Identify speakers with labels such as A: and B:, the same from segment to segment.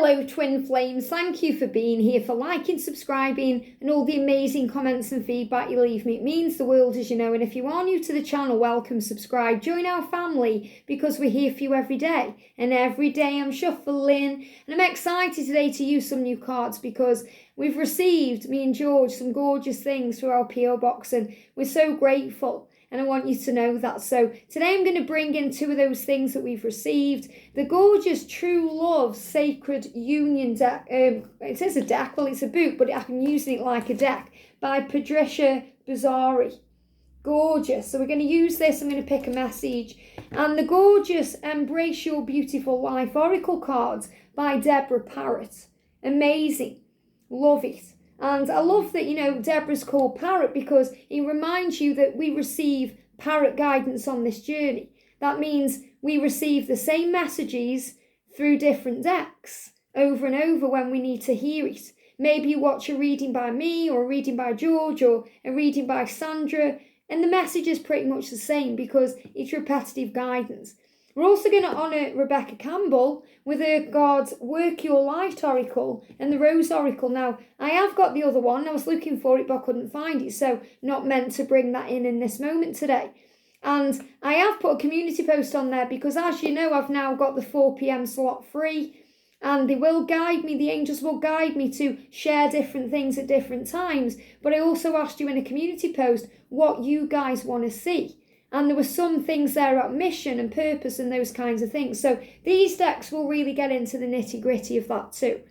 A: Hello twin flames, thank you for being here, for liking, subscribing and all the amazing comments and feedback you leave me. It means the world, as you know, and if you are new to the channel, welcome, subscribe, join our family because we're here for you every day. And every day I'm shuffling and I'm excited today to use some new cards because we've received, me and George, some gorgeous things through our PO box and we're so grateful. And I want you to know that. So today I'm going to bring in two of those things that we've received. The gorgeous True Love Sacred Union deck. It is a deck. Well, it's a book, but I'm using it like a deck. By Patricia, Buzari. Gorgeous. So we're going to use this. I'm going to pick a message. And the gorgeous Embrace Your Beautiful Life Oracle cards by Debra, Parrott. Amazing. Love it. And I love that, Debra's called Parrott because it reminds you that we receive Parrott guidance on this journey. That means we receive the same messages through different decks over and over when we need to hear it. Maybe you watch a reading by me or a reading by George or a reading by Sandra and the message is pretty much the same because it's repetitive guidance. We're also going to honour Rebecca Campbell with her God's Work Your Light Oracle and the Rose Oracle. Now, I have got the other one. I was looking for it, but I couldn't find it. So, not meant to bring that in this moment today. And I have put a community post on there because, as you know, I've now got the 4 p.m. slot free. And they will guide me, the angels will guide me to share different things at different times. But I also asked you in a community post what you guys want to see. And there were some things there about mission and purpose and those kinds of things. So these decks will really get into the nitty gritty of that too.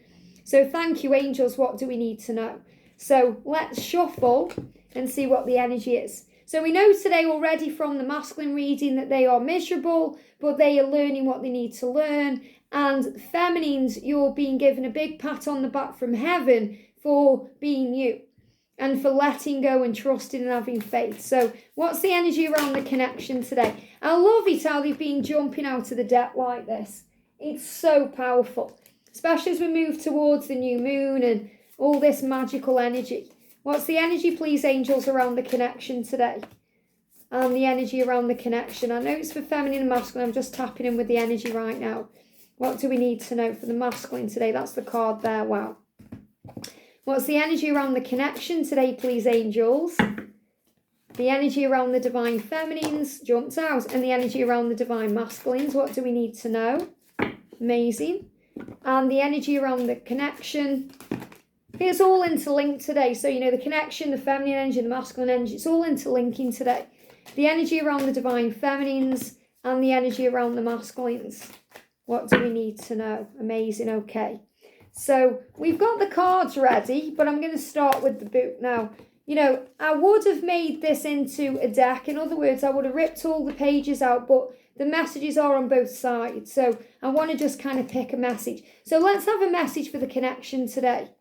A: So thank you, angels. What do we need to know? So let's shuffle and see what the energy is. So we know today already from the masculine reading that they are miserable, but they are learning what they need to learn. And feminines, you're being given a big pat on the back from heaven for being you. And for letting go and trusting and having faith. So what's the energy around the connection today? I love it how they've been jumping out of the deck like this. It's so powerful. Especially as we move towards the new moon and all this magical energy. What's the energy, please, angels, around the connection today? And the energy around the connection. I know it's for feminine and masculine. I'm just tapping in with the energy right now. What do we need to know for the masculine today? That's the card there. Wow. What's the energy around the connection today, please, angels? The energy around the divine feminines jumped out. And the energy around the divine masculines. What do we need to know? Amazing. And the energy around the connection. It's all interlinked today. So, the connection, the feminine energy, the masculine energy. It's all interlinking today. The energy around the divine feminines and the energy around the masculines. What do we need to know? Amazing. Okay. So we've got the cards ready, but I'm going to start with the book now. I would have made this into a deck. In other words, I would have ripped all the pages out, but the messages are on both sides. So I want to just kind of pick a message. So let's have a message for the connection today.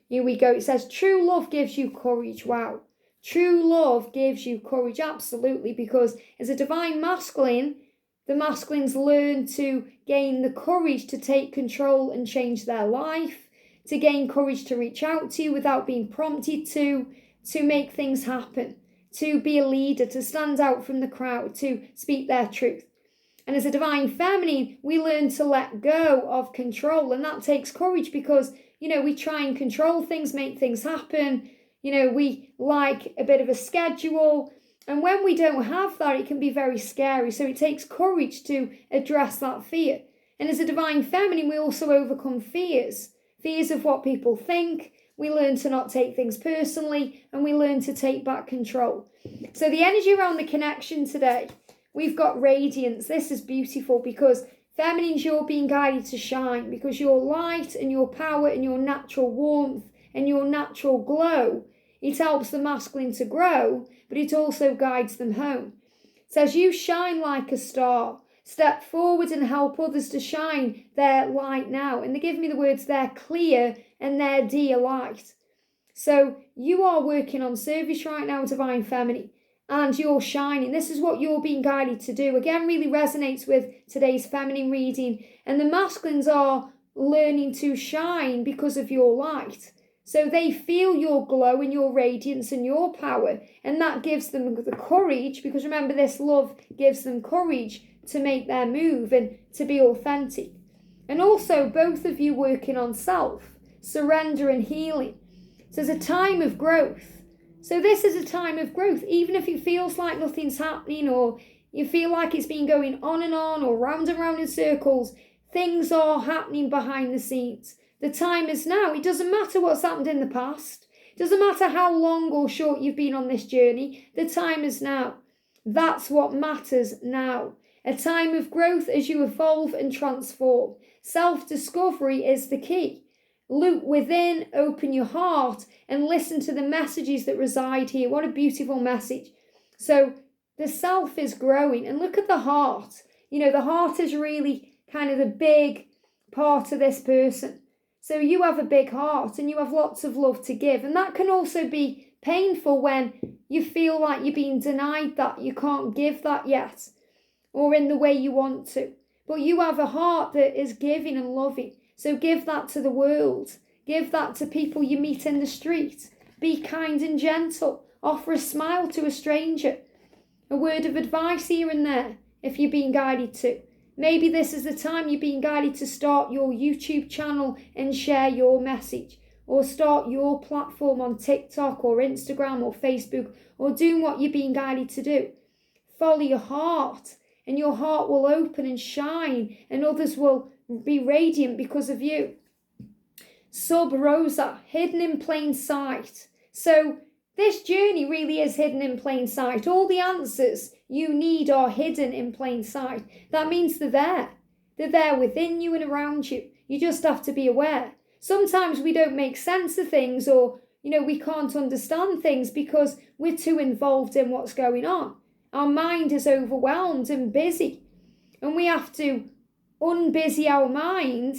A: Here we go. It says, true love gives you courage. Wow. True love gives you courage. Absolutely. Because as a divine masculine, the masculines learn to gain the courage to take control and change their life, to gain courage to reach out to you without being prompted to make things happen, to be a leader, to stand out from the crowd, to speak their truth. And as a divine feminine, we learn to let go of control. And that takes courage because, we try and control things, make things happen. We like a bit of a schedule. And when we don't have that, it can be very scary. So it takes courage to address that fear. And as a divine feminine, we also overcome fears. Fears of what people think. We learn to not take things personally. And we learn to take back control. So the energy around the connection today, we've got radiance. This is beautiful because feminines, you're being guided to shine. Because your light and your power and your natural warmth and your natural glow, it helps the masculine to grow, but it also guides them home. It says, you shine like a star. Step forward and help others to shine their light now. And they give me the words, their clear and their dear light. So you are working on service right now, divine feminine, and you're shining. This is what you're being guided to do. Again, really resonates with today's feminine reading. And the masculines are learning to shine because of your light. So they feel your glow and your radiance and your power. And that gives them the courage, because remember, this love gives them courage to make their move and to be authentic. And also both of you working on self, surrender and healing. So there's a time of growth. So this is a time of growth, even if it feels like nothing's happening, or you feel like it's been going on and on, or round and round in circles. Things are happening behind the scenes. The time is now. It doesn't matter what's happened in the past. It doesn't matter how long or short you've been on this journey. The time is now. That's what matters now. A time of growth as you evolve and transform. Self-discovery is the key. Look within, open your heart, and listen to the messages that reside here. What a beautiful message. So the self is growing, and look at the heart. The heart is really kind of the big part of this person. So you have a big heart and you have lots of love to give. And that can also be painful when you feel like you're being denied that. You can't give that yet, or in the way you want to. But you have a heart that is giving and loving. So give that to the world. Give that to people you meet in the street. Be kind and gentle. Offer a smile to a stranger. A word of advice here and there if you're being guided to. Maybe this is the time you're being guided to start your YouTube channel and share your message. Or start your platform on TikTok or Instagram or Facebook, or doing what you're being guided to do. Follow your heart, and your heart will open and shine, and others will be radiant because of you. Sub Rosa, hidden in plain sight. So this journey really is hidden in plain sight. All the answers you need are hidden in plain sight. That means they're there. They're there within you and around you. You just have to be aware. Sometimes we don't make sense of things, or, we can't understand things because we're too involved in what's going on. Our mind is overwhelmed and busy. And we have to unbusy our mind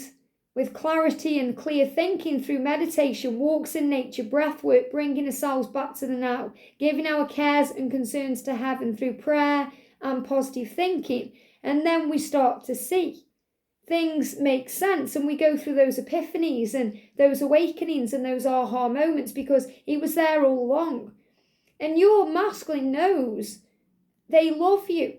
A: with clarity and clear thinking through meditation, walks in nature, breath work, bringing ourselves back to the now, giving our cares and concerns to heaven through prayer and positive thinking. And then we start to see. Things make sense, and we go through those epiphanies and those awakenings and those aha moments because it was there all along. And your masculine knows they love you.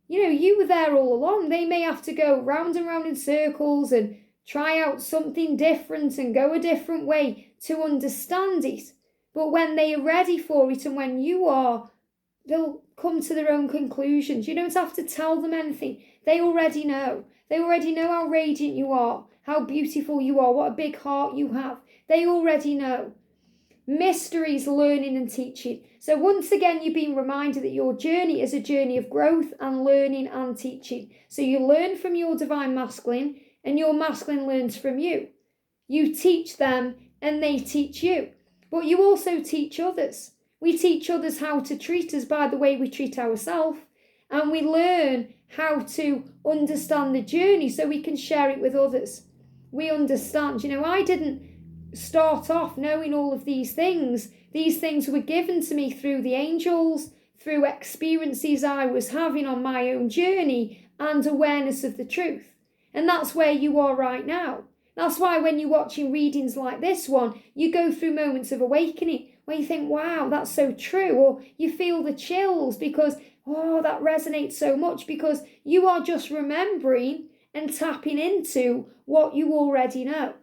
A: You were there all along. They may have to go round and round in circles and try out something different and go a different way to understand it. But when they are ready for it, and when you are, they'll come to their own conclusions. You don't have to tell them anything. They already know. They already know how radiant you are, how beautiful you are, what a big heart you have. They already know. Mysteries, learning and teaching. So once again, you're being reminded that your journey is a journey of growth and learning and teaching. So you learn from your divine masculine, and your masculine learns from you. You teach them and they teach you. But you also teach others. We teach others how to treat us by the way we treat ourselves. And we learn how to understand the journey so we can share it with others. We understand. I didn't start off knowing all of these things. These things were given to me through the angels, through experiences I was having on my own journey, and awareness of the truth. And that's where you are right now. That's why when you're watching readings like this one, you go through moments of awakening where you think, wow, that's so true. Or you feel the chills because, that resonates so much, because you are just remembering and tapping into what you already know.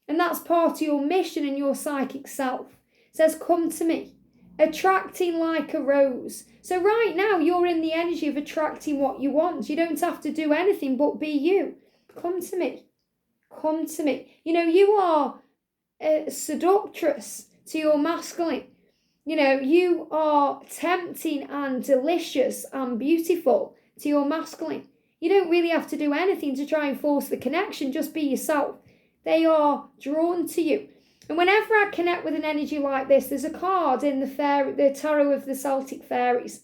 A: And that's part of your mission and your psychic self. It says, come to me, attracting like a rose. So right now you're in the energy of attracting what you want. You don't have to do anything but be you. Come to me. Come to me. You are a seductress to your masculine. You are tempting and delicious and beautiful to your masculine. You don't really have to do anything to try and force the connection. Just be yourself. They are drawn to you. And whenever I connect with an energy like this, there's a card in the tarot of the Celtic fairies.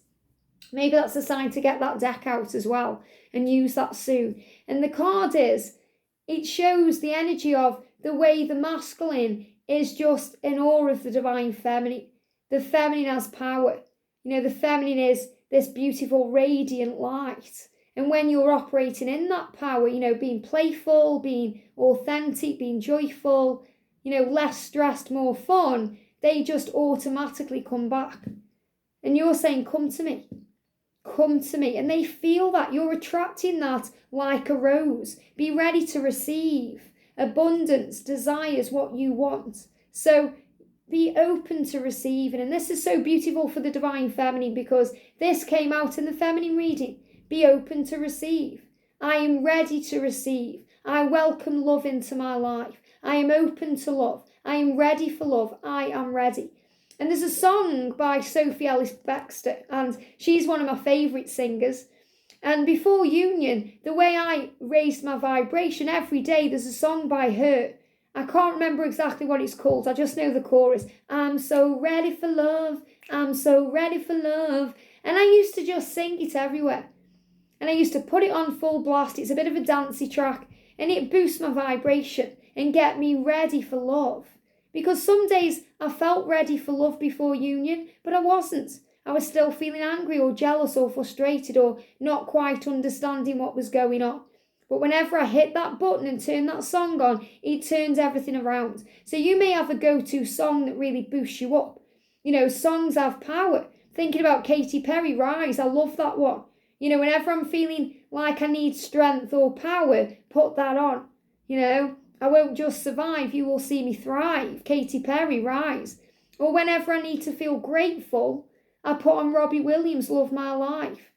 A: Maybe that's a sign to get that deck out as well and use that soon. And the card it shows the energy of the way the masculine is just in awe of the divine feminine. The feminine has power. The feminine is this beautiful, radiant light. And when you're operating in that power, being playful, being authentic, being joyful, less stressed, more fun, they just automatically come back. And you're saying, come to me. come to me. And they feel that. You're attracting that like a rose. Be ready to receive. Abundance desires what you want. So be open to receiving. And this is so beautiful for the divine feminine, because this came out in the feminine reading. Be open to receive. I am ready to receive. I welcome love into my life. I am open to love. I am ready for love. I am ready. And there's a song by Sophie Ellis-Bextor, and she's one of my favourite singers. And before union, the way I raised my vibration every day, there's a song by her. I can't remember exactly what it's called. I just know the chorus. I'm so ready for love. I'm so ready for love. And I used to just sing it everywhere. And I used to put it on full blast. It's a bit of a dancey track. And it boosts my vibration and get me ready for love. Because some days I felt ready for love before union, but I wasn't. I was still feeling angry or jealous or frustrated or not quite understanding what was going on. But whenever I hit that button and turn that song on, it turns everything around. So you may have a go-to song that really boosts you up. You know, songs have power. Thinking about Katy Perry, Rise, I love that one. You know, whenever I'm feeling like I need strength or power, put that on. You know, I won't just survive, you will see me thrive. Katy Perry, Rise. Or whenever I need to feel grateful, I put on Robbie Williams' Love My Life.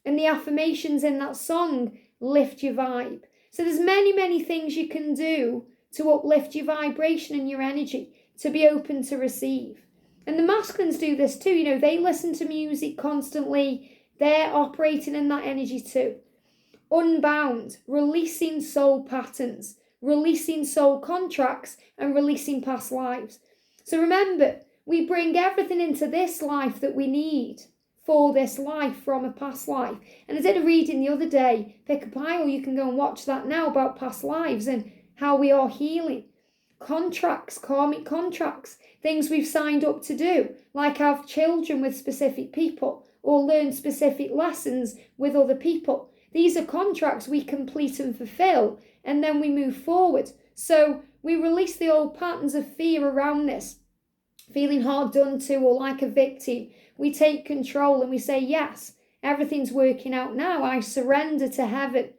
A: And the affirmations in that song lift your vibe. So there's many things you can do to uplift your vibration and your energy, to be open to receive. And the masculines do this too. You know, they listen to music constantly. They're operating in that energy too. Unbound, releasing soul patterns, releasing soul contracts, and releasing past lives. So remember, we bring everything into this life that we need for this life from a past life. And I did a reading the other day, pick a pile, you can go and watch that now, about past lives and how we are healing. Contracts, karmic contracts, things we've signed up to do, like have children with specific people or learn specific lessons with other people. These are contracts we complete and fulfill, and then we move forward. So we release the old patterns of fear around this, feeling hard done to or like a victim. We take control and we say, yes, everything's working out now. I surrender to heaven.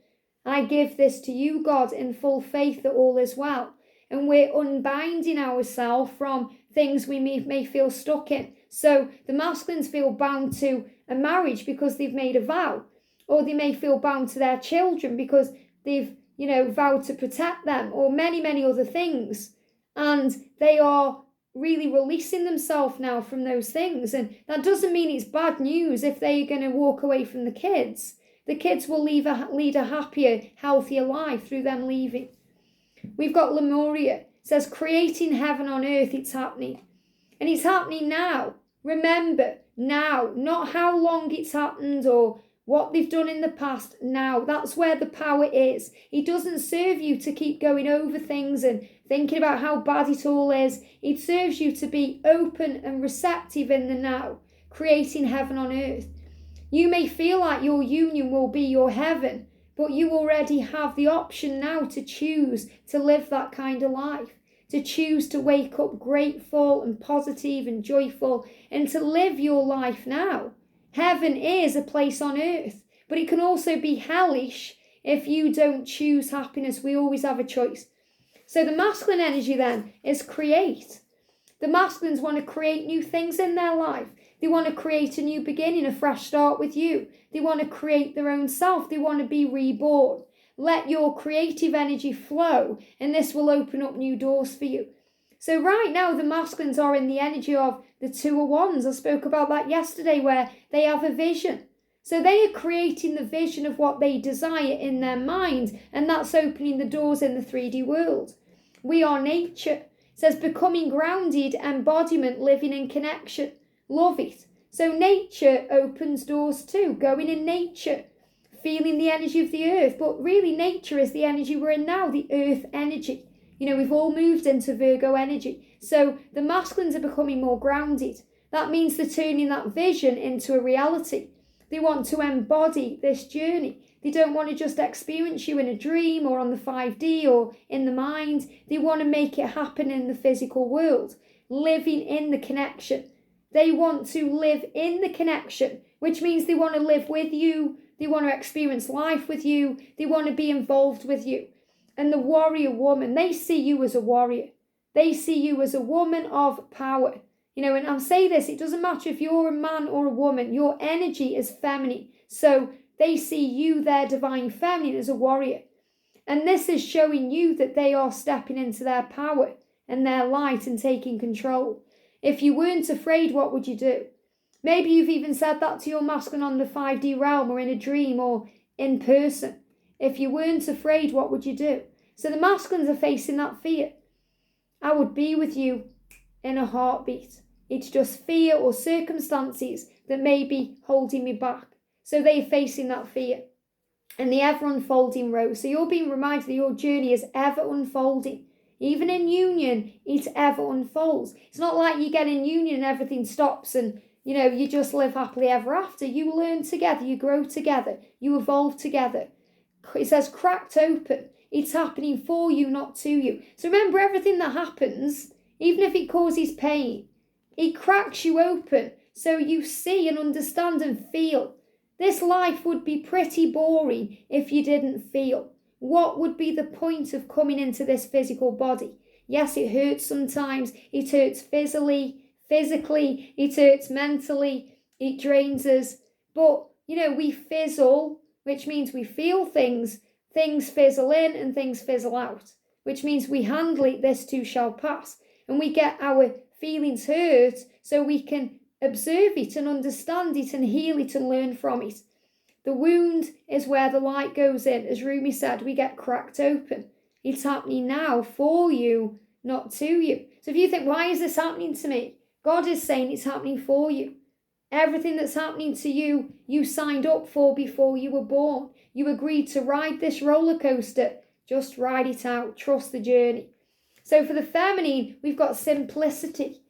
A: I give this to you, God, in full faith that all is well. And we're unbinding ourselves from things we may feel stuck in. So the masculines feel bound to a marriage because they've made a vow, or they may feel bound to their children because they've, vowed to protect them, or many other things. And they are really releasing themselves now from those things. And that doesn't mean it's bad news if they're going to walk away from the kids. The kids will lead a happier, healthier life through them leaving. We've got Lemuria. It says, creating heaven on earth, it's happening. And it's happening now. Remember, now, not how long it's happened or what they've done in the past. Now, that's where the power is. It doesn't serve you to keep going over things and thinking about how bad it all is. It serves you to be open and receptive in the now, creating heaven on earth. You may feel like your union will be your heaven, but you already have the option now to choose to live that kind of life, to choose to wake up grateful and positive and joyful, and to live your life now. Heaven is a place on earth, but it can also be hellish if you don't choose happiness. We always have a choice. So the masculine energy then is create. The masculines want to create new things in their life. They want to create a new beginning, a fresh start with you. They want to create their own self. They want to be reborn. Let your creative energy flow, and this will open up new doors for you. So right now, the masculines are in the energy of the 2 of Wands. I spoke about that yesterday, where they have a vision. So they are creating the vision of what they desire in their mind, and that's opening the doors in the 3D world. We are nature. It says becoming grounded, embodiment, living in connection. Love it. So nature opens doors too, going in nature, feeling the energy of the earth. But really nature is the energy we're in now, the earth energy. We've all moved into Virgo energy. So the masculines are becoming more grounded. That means they're turning that vision into a reality. They want to embody this journey. They don't want to just experience you in a dream or on the 5D or in the mind. They want to make it happen in the physical world, living in the connection. They want to live in the connection, which means they want to live with you, they want to experience life with you, they want to be involved with you. And the warrior woman, they see you as a warrior. They see you as a woman of power. You know, and I'll say this, it doesn't matter if you're a man or a woman, your energy is feminine. So they see you, their divine feminine, as a warrior. And this is showing you that they are stepping into their power and their light and taking control. If you weren't afraid, what would you do? Maybe you've even said that to your masculine on the 5D realm or in a dream or in person. If you weren't afraid, what would you do? So the masculines are facing that fear. I would be with you in a heartbeat. It's just fear or circumstances that may be holding me back. So they're facing that fear. And the ever unfolding rose. So you're being reminded that your journey is ever unfolding. Even in union, it ever unfolds. It's not like you get in union and everything stops and, you know, you just live happily ever after. You learn together, you grow together, you evolve together. It says cracked open. It's happening for you, not to you. So remember, everything that happens, even if it causes pain, it cracks you open so you see and understand and feel. This life would be pretty boring if you didn't feel. What would be the point of coming into this physical body? Yes, it hurts sometimes. It hurts physically, it hurts mentally, it drains us. But, you know, we fizzle, which means we feel things. Things fizzle in and things fizzle out, which means we handle it, this too shall pass. And we get our feelings hurt so we can observe it and understand it and heal it and learn from it. The wound is where the light goes in. As Rumi said, we get cracked open. It's happening now for you, not to you. So if you think, why is this happening to me? God is saying it's happening for you. Everything that's happening to you, you signed up for before you were born. You agreed to ride this roller coaster. Just ride it out. Trust the journey. So for the feminine, we've got simplicity.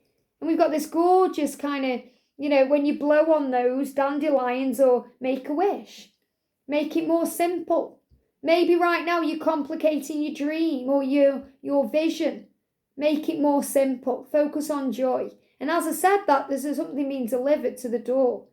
A: And we've got this gorgeous kind of, you know, when you blow on those dandelions or make a wish, make it more simple. Maybe right now you're complicating your dream or your vision. Make it more simple. Focus on joy. And as I said that, there's something being delivered to the door.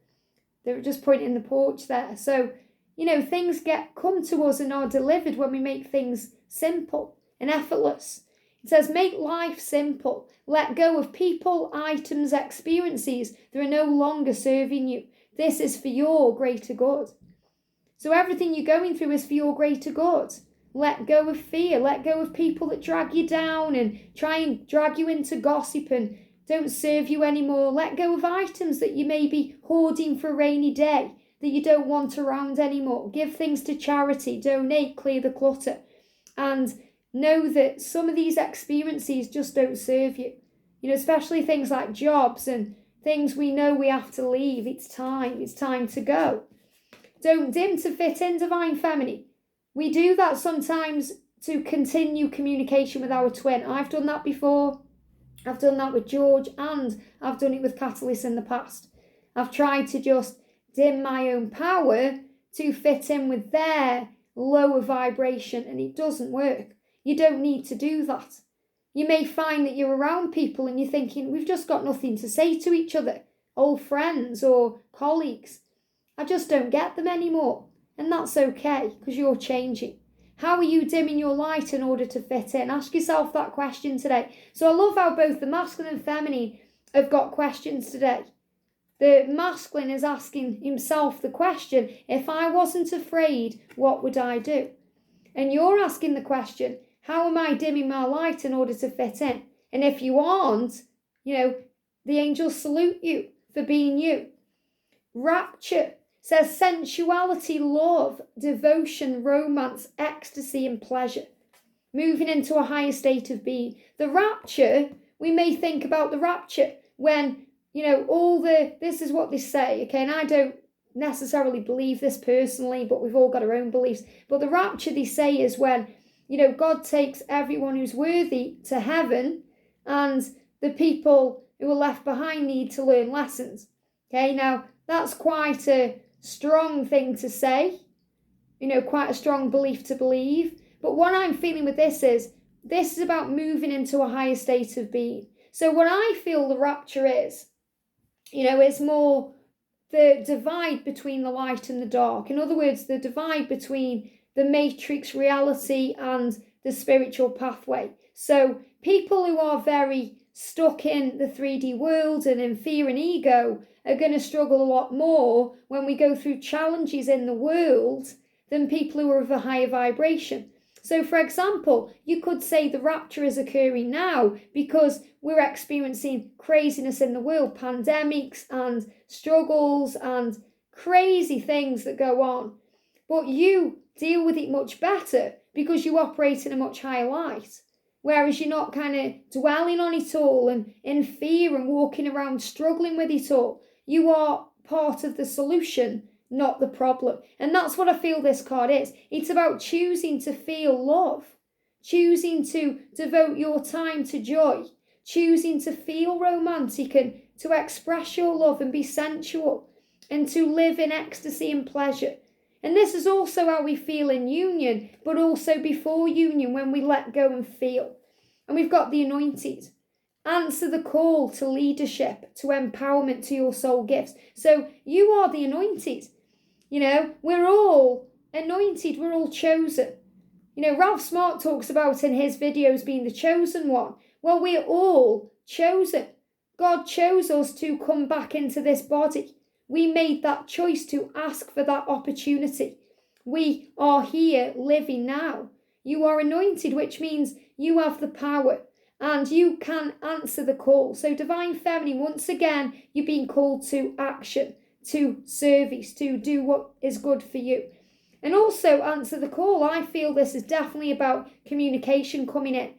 A: They were just pointing the porch there. So, you know, things come to us and are delivered when we make things simple and effortless. It says, make life simple. Let go of people, items, experiences that are no longer serving you. This is for your greater good. So everything you're going through is for your greater good. Let go of fear. Let go of people that drag you down and try and drag you into gossip and don't serve you anymore. Let go of items that you may be hoarding for a rainy day that you don't want around anymore. Give things to charity. Donate. Clear the clutter. And know that some of these experiences just don't serve you. You know, especially things like jobs and things we know we have to leave. It's time to go. Don't dim to fit in, divine feminine. We do that sometimes to continue communication with our twin. I've done that before. I've done that with George and I've done it with Catalyst in the past. I've tried to just dim my own power to fit in with their lower vibration and it doesn't work. You don't need to do that. You may find that you're around people and you're thinking, we've just got nothing to say to each other, old friends or colleagues. I just don't get them anymore. And that's okay because you're changing. How are you dimming your light in order to fit in? Ask yourself that question today. So I love how both the masculine and feminine have got questions today. The masculine is asking himself the question, if I wasn't afraid, what would I do? And you're asking the question, how am I dimming my light in order to fit in? And if you aren't, you know, the angels salute you for being you. Rapture says sensuality, love, devotion, romance, ecstasy and pleasure. Moving into a higher state of being. The rapture, we may think about the rapture when, you know, this is what they say, okay, and I don't necessarily believe this personally, but we've all got our own beliefs. But the rapture, they say, is when, you know, God takes everyone who's worthy to heaven and the people who are left behind need to learn lessons. Okay, now that's quite a strong thing to say, you know, quite a strong belief to believe. But what I'm feeling with this is about moving into a higher state of being. So what I feel the rapture is, you know, it's more the divide between the light and the dark. In other words, the divide between the matrix reality and the spiritual pathway. So people who are very stuck in the 3D world and in fear and ego are going to struggle a lot more when we go through challenges in the world than people who are of a higher vibration. So, for example, you could say the rapture is occurring now because we're experiencing craziness in the world, pandemics and struggles and crazy things that go on. But you deal with it much better because you operate in a much higher light. Whereas you're not kind of dwelling on it all and in fear and walking around struggling with it all. You are part of the solution, not the problem. And that's what I feel this card is. It's about choosing to feel love, choosing to devote your time to joy, choosing to feel romantic and to express your love and be sensual and to live in ecstasy and pleasure. And this is also how we feel in union, but also before union when we let go and feel. And we've got the anointed. Answer the call to leadership, to empowerment, to your soul gifts. So you are the anointed. You know, we're all anointed. We're all chosen. You know, Ralph Smart talks about in his videos being the chosen one. Well, we're all chosen. God chose us to come back into this body. We made that choice to ask for that opportunity. We are here living now. You are anointed, which means you have the power and you can answer the call. So Divine Feminine, once again, you're being called to action, to service, to do what is good for you. And also answer the call. I feel this is definitely about communication coming in.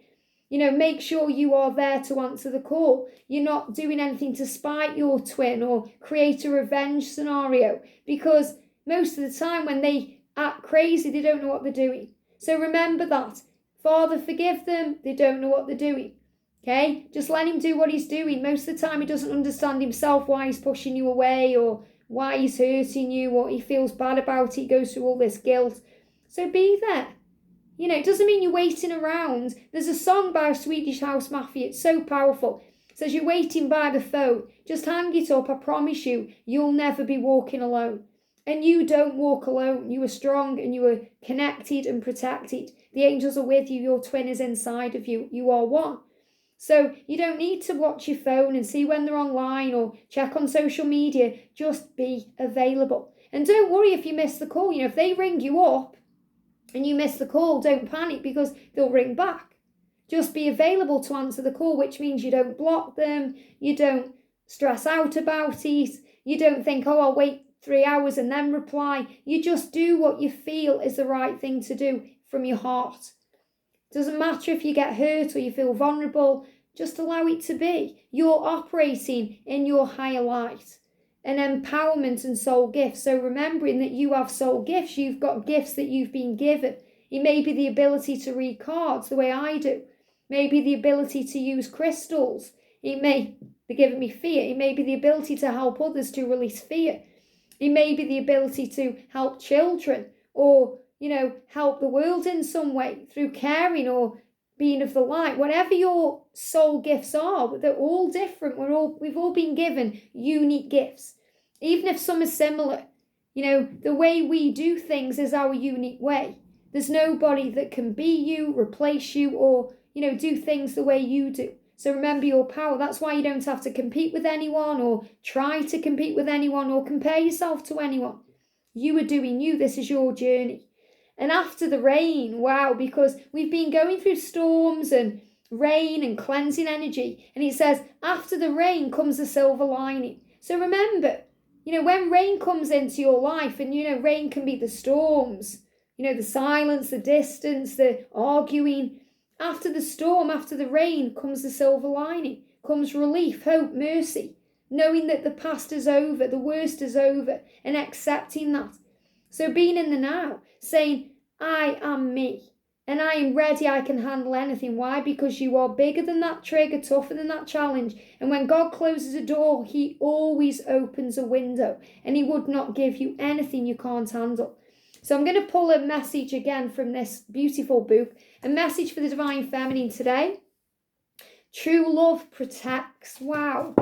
A: You know, make sure you are there to answer the call. You're not doing anything to spite your twin or create a revenge scenario, because most of the time when they act crazy, they don't know what they're doing. So remember that. Father, forgive them. They don't know what they're doing. Okay? Just let him do what he's doing. Most of the time he doesn't understand himself why he's pushing you away or why he's hurting you or he feels bad about it. He goes through all this guilt. So be there. You know, it doesn't mean you're waiting around. There's a song by a Swedish House Mafia. It's so powerful. It says, you're waiting by the phone. Just hang it up. I promise you, you'll never be walking alone. And you don't walk alone. You are strong and you are connected and protected. The angels are with you. Your twin is inside of you. You are one. So you don't need to watch your phone and see when they're online or check on social media. Just be available. And don't worry if you miss the call. You know, if they ring you up, and you miss the call, don't panic because they'll ring back. Just be available to answer the call, which means you don't block them, you don't stress out about it, you don't think, oh, I'll wait 3 hours and then reply. You just do what you feel is the right thing to do from your heart. Doesn't matter if you get hurt or you feel vulnerable, just allow it to be. You're operating in your higher light. And empowerment and soul gifts. So remembering that you have soul gifts, you've got gifts that you've been given. It may be the ability to read cards the way I do. Maybe the ability to use crystals. It may be giving me fear. It may be the ability to help others to release fear. It may be the ability to help children or, you know, help the world in some way through caring or being of the light. Whatever your soul gifts are, they're all different. We've all been given unique gifts. Even if some are similar, you know, the way we do things is our unique way. There's nobody that can be you, replace you, or, you know, do things the way you do. So remember your power. That's why you don't have to compete with anyone or try to compete with anyone or compare yourself to anyone. You are doing you. This is your journey. And after the rain, wow, because we've been going through storms and rain and cleansing energy. And it says, after the rain comes the silver lining. So remember, you know, when rain comes into your life, and, you know, rain can be the storms, you know, the silence, the distance, the arguing. After the storm, after the rain comes the silver lining, comes relief, hope, mercy, knowing that the past is over, the worst is over, and accepting that. So being in the now, saying, I am me, and I am ready, I can handle anything. Why? Because you are bigger than that trigger, tougher than that challenge. And when God closes a door, he always opens a window, and he would not give you anything you can't handle. So I'm going to pull a message again from this beautiful book, a message for the Divine Feminine today. True love protects. Wow.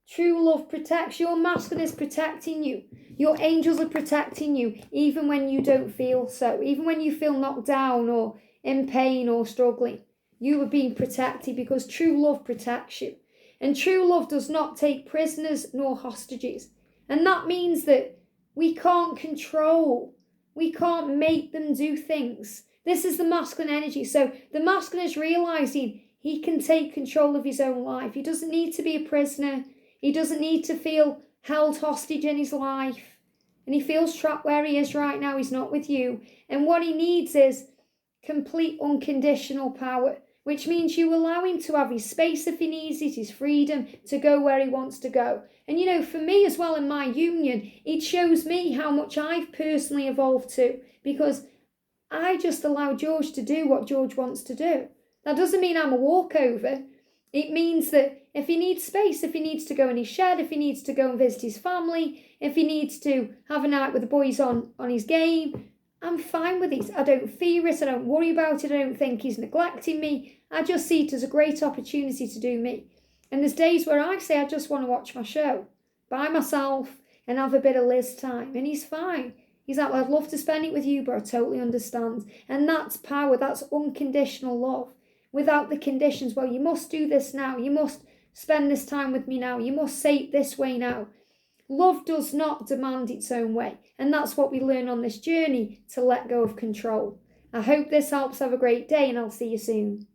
A: True love protects. Your masculine is protecting you. Your angels are protecting you, even when you don't feel so. Even when you feel knocked down or in pain or struggling. You are being protected because true love protects you. And true love does not take prisoners nor hostages. And that means that we can't control. We can't make them do things. This is the masculine energy. So the masculine is realizing he can take control of his own life. He doesn't need to be a prisoner. He doesn't need to feel held hostage in his life. And he feels trapped where he is right now. He's not with you. And what he needs is complete unconditional power, which means you allow him to have his space if he needs it, his freedom to go where he wants to go. And for me as well in my union, it shows me how much I've personally evolved too, because I just allow George to do what George wants to do. That doesn't mean I'm a walkover. It means that if he needs space, if he needs to go in his shed, if he needs to go and visit his family, if he needs to have a night with the boys on his game, I'm fine with it. I don't fear it. I don't worry about it. I don't think he's neglecting me. I just see it as a great opportunity to do me. And there's days where I say I just want to watch my show by myself and have a bit of Liz time. And he's fine. He's like, well, I'd love to spend it with you, but I totally understand. And that's power. That's unconditional love. Without the conditions, well, you must do this now. You must spend this time with me now. You must say it this way now. Love does not demand its own way. And that's what we learn on this journey, to let go of control. I hope this helps. Have a great day, and I'll see you soon.